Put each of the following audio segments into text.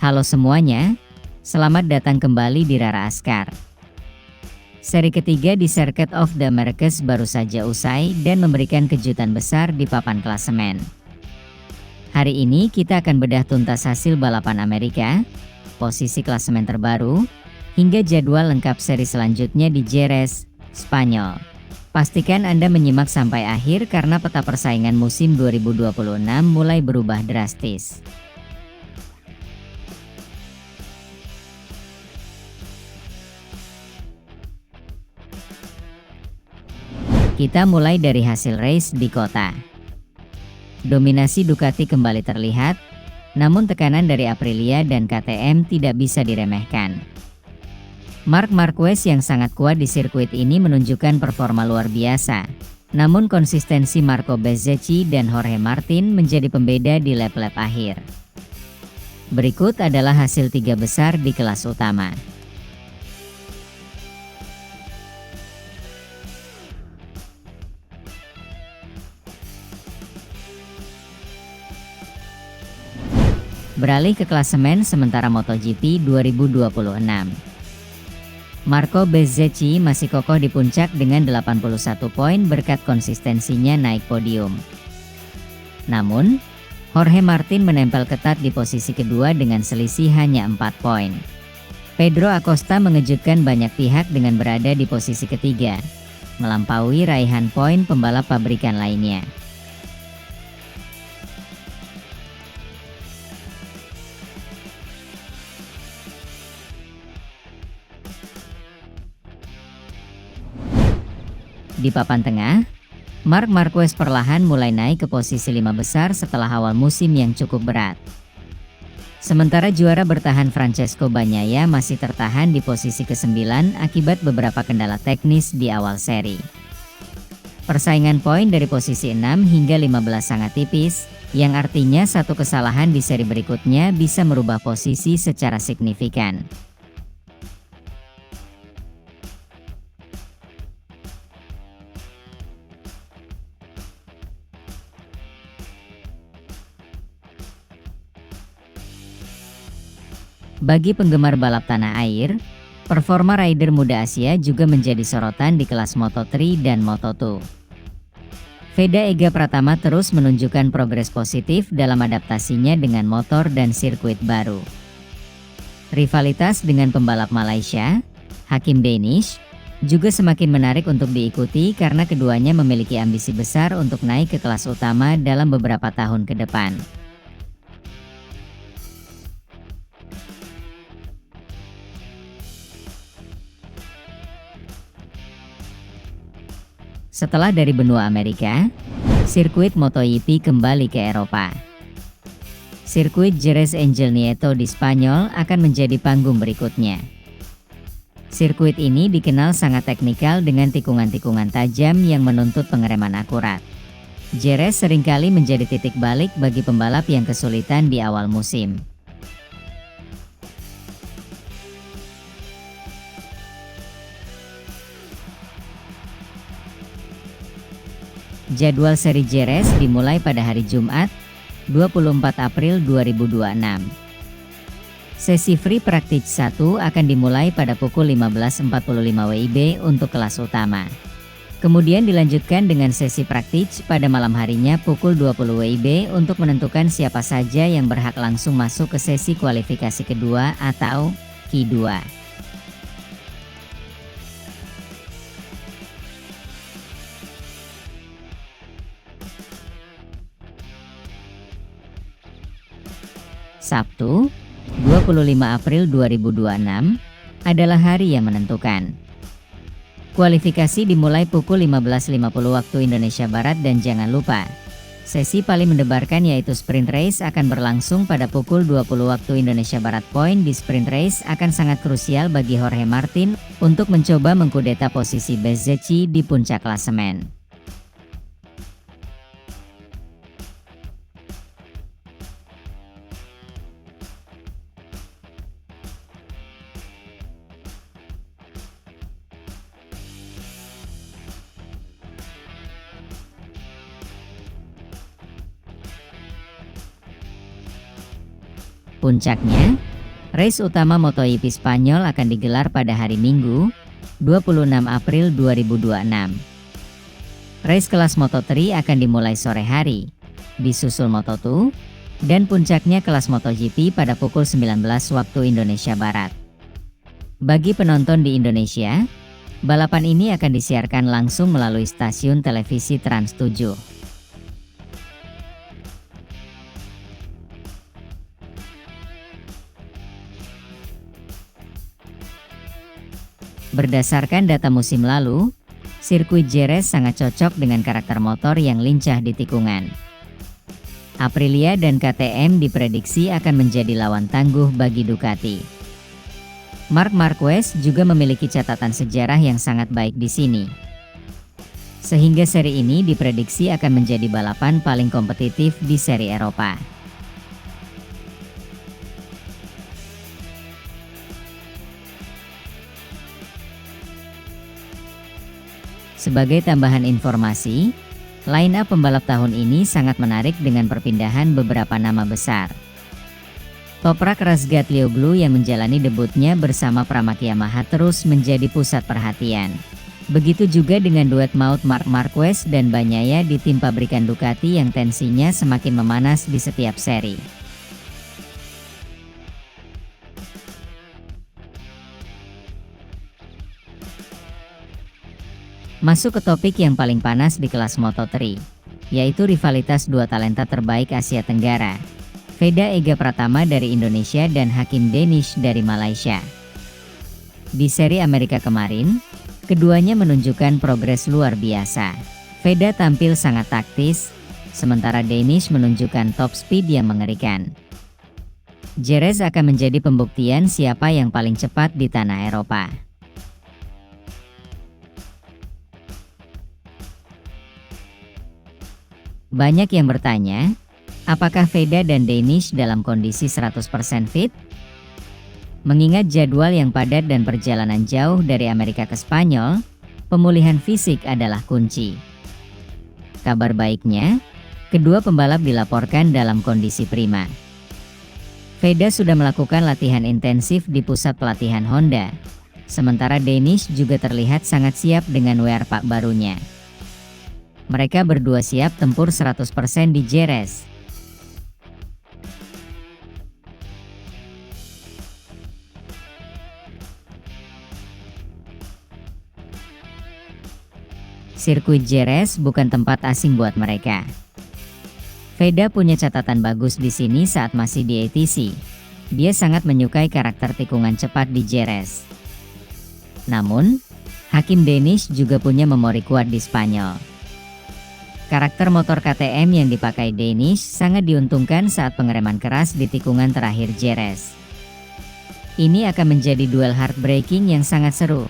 Halo semuanya, selamat datang kembali di Rara Askar. Seri ketiga di Circuit of the Americas baru saja usai dan memberikan kejutan besar di papan klasemen. Hari ini kita akan bedah tuntas hasil balapan Amerika, posisi klasemen terbaru, hingga jadwal lengkap seri selanjutnya di Jerez, Spanyol. Pastikan Anda menyimak sampai akhir karena peta persaingan musim 2026 mulai berubah drastis. Kita mulai dari hasil race di kota. Dominasi Ducati kembali terlihat, namun tekanan dari Aprilia dan KTM tidak bisa diremehkan. Marc Marquez yang sangat kuat di sirkuit ini menunjukkan performa luar biasa. Namun konsistensi Marco Bezzecchi dan Jorge Martin menjadi pembeda di lap-lap akhir. Berikut adalah hasil tiga besar di kelas utama. Beralih ke klasemen sementara MotoGP 2026. Marco Bezzecchi masih kokoh di puncak dengan 81 poin berkat konsistensinya naik podium. Namun, Jorge Martin menempel ketat di posisi kedua dengan selisih hanya 4 poin. Pedro Acosta mengejutkan banyak pihak dengan berada di posisi ketiga, melampaui raihan poin pembalap pabrikan lainnya. Di papan tengah, Marc Marquez perlahan mulai naik ke posisi 5 besar setelah awal musim yang cukup berat. Sementara juara bertahan Francesco Bagnaia masih tertahan di posisi ke-9 akibat beberapa kendala teknis di awal seri. Persaingan poin dari posisi 6 hingga 15 sangat tipis, yang artinya satu kesalahan di seri berikutnya bisa merubah posisi secara signifikan. Bagi penggemar balap tanah air, performa rider muda Asia juga menjadi sorotan di kelas Moto3 dan Moto2. Veda Ega Pratama terus menunjukkan progres positif dalam adaptasinya dengan motor dan sirkuit baru. Rivalitas dengan pembalap Malaysia, Hakim Danish, juga semakin menarik untuk diikuti karena keduanya memiliki ambisi besar untuk naik ke kelas utama dalam beberapa tahun ke depan. Setelah dari benua Amerika, sirkuit MotoGP kembali ke Eropa. Sirkuit Jerez Angel Nieto di Spanyol akan menjadi panggung berikutnya. Sirkuit ini dikenal sangat teknikal dengan tikungan-tikungan tajam yang menuntut pengereman akurat. Jerez seringkali menjadi titik balik bagi pembalap yang kesulitan di awal musim. Jadwal seri Jerez dimulai pada hari Jumat, 24 April 2026. Sesi free practice 1 akan dimulai pada pukul 15.45 WIB untuk kelas utama. Kemudian dilanjutkan dengan sesi praktis pada malam harinya pukul 20 WIB untuk menentukan siapa saja yang berhak langsung masuk ke sesi kualifikasi kedua atau Q2. Sabtu, 25 April 2026 adalah hari yang menentukan. Kualifikasi dimulai pukul 15.50 waktu Indonesia Barat dan jangan lupa, sesi paling mendebarkan yaitu sprint race akan berlangsung pada pukul 20 waktu Indonesia Barat. Poin di sprint race akan sangat krusial bagi Jorge Martin untuk mencoba mengkudeta posisi Bezzecchi di puncak klasemen. Puncaknya, Race utama MotoGP Spanyol akan digelar pada hari Minggu, 26 April 2026. Race kelas Moto3 akan dimulai sore hari, disusul Moto2, dan puncaknya kelas MotoGP pada pukul 19 waktu Indonesia Barat. Bagi penonton di Indonesia, balapan ini akan disiarkan langsung melalui stasiun televisi Trans 7. Berdasarkan data musim lalu, sirkuit Jerez sangat cocok dengan karakter motor yang lincah di tikungan. Aprilia dan KTM diprediksi akan menjadi lawan tangguh bagi Ducati. Marc Marquez juga memiliki catatan sejarah yang sangat baik di sini. Sehingga seri ini diprediksi akan menjadi balapan paling kompetitif di seri Eropa. Sebagai tambahan informasi, line up pembalap tahun ini sangat menarik dengan perpindahan beberapa nama besar. Toprak Razgatlioglu yang menjalani debutnya bersama Pramac Yamaha terus menjadi pusat perhatian. Begitu juga dengan duet maut Marc Marquez dan Bagnaia di tim pabrikan Ducati yang tensinya semakin memanas di setiap seri. Masuk ke topik yang paling panas di kelas Moto3, yaitu rivalitas dua talenta terbaik Asia Tenggara, Veda Ega Pratama dari Indonesia dan Hakim Danish dari Malaysia. Di seri Amerika kemarin, keduanya menunjukkan progres luar biasa. Veda tampil sangat taktis, sementara Danish menunjukkan top speed yang mengerikan. Jerez akan menjadi pembuktian siapa yang paling cepat di tanah Eropa. Banyak yang bertanya, apakah Veda dan Danish dalam kondisi 100% fit? Mengingat jadwal yang padat dan perjalanan jauh dari Amerika ke Spanyol, pemulihan fisik adalah kunci. Kabar baiknya, kedua pembalap dilaporkan dalam kondisi prima. Veda sudah melakukan latihan intensif di pusat pelatihan Honda, sementara Danish juga terlihat sangat siap dengan wear pack barunya. Mereka berdua siap tempur 100% di Jerez. Sirkuit Jerez bukan tempat asing buat mereka. Veda punya catatan bagus di sini saat masih di ATC. Dia sangat menyukai karakter tikungan cepat di Jerez. Namun, Hakim Danish juga punya memori kuat di Spanyol. Karakter motor KTM yang dipakai Danish sangat diuntungkan saat pengereman keras di tikungan terakhir Jerez. Ini akan menjadi duel heartbreaking yang sangat seru.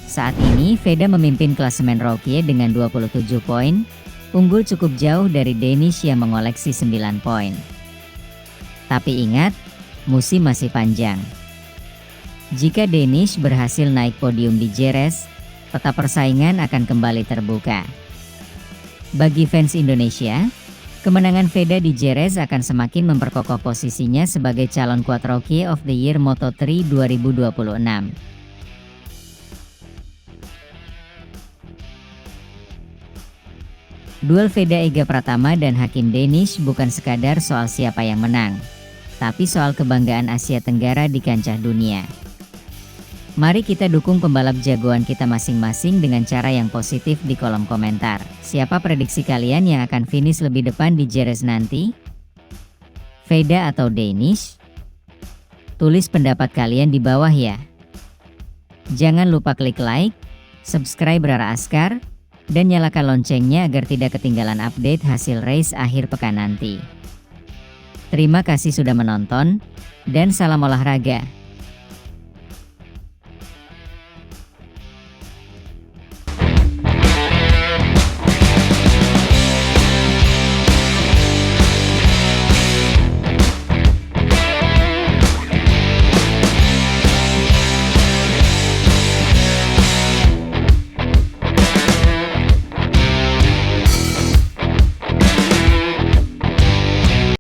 Saat ini Veda memimpin klasemen rookie dengan 27 poin, unggul cukup jauh dari Danish yang mengoleksi 9 poin. Tapi ingat, musim masih panjang. Jika Danish berhasil naik podium di Jerez, peta persaingan akan kembali terbuka. Bagi fans Indonesia, kemenangan Veda di Jerez akan semakin memperkokoh posisinya sebagai calon Quad Rookie of the Year Moto3 2026. Duel Veda Ega Pratama dan Hakim Danish bukan sekadar soal siapa yang menang, tapi soal kebanggaan Asia Tenggara di kancah dunia. Mari kita dukung pembalap jagoan kita masing-masing dengan cara yang positif di kolom komentar. Siapa prediksi kalian yang akan finish lebih depan di Jerez nanti? Veda atau Danish? Tulis pendapat kalian di bawah ya. Jangan lupa klik like, subscribe Rara Askar, dan nyalakan loncengnya agar tidak ketinggalan update hasil race akhir pekan nanti. Terima kasih sudah menonton, dan salam olahraga.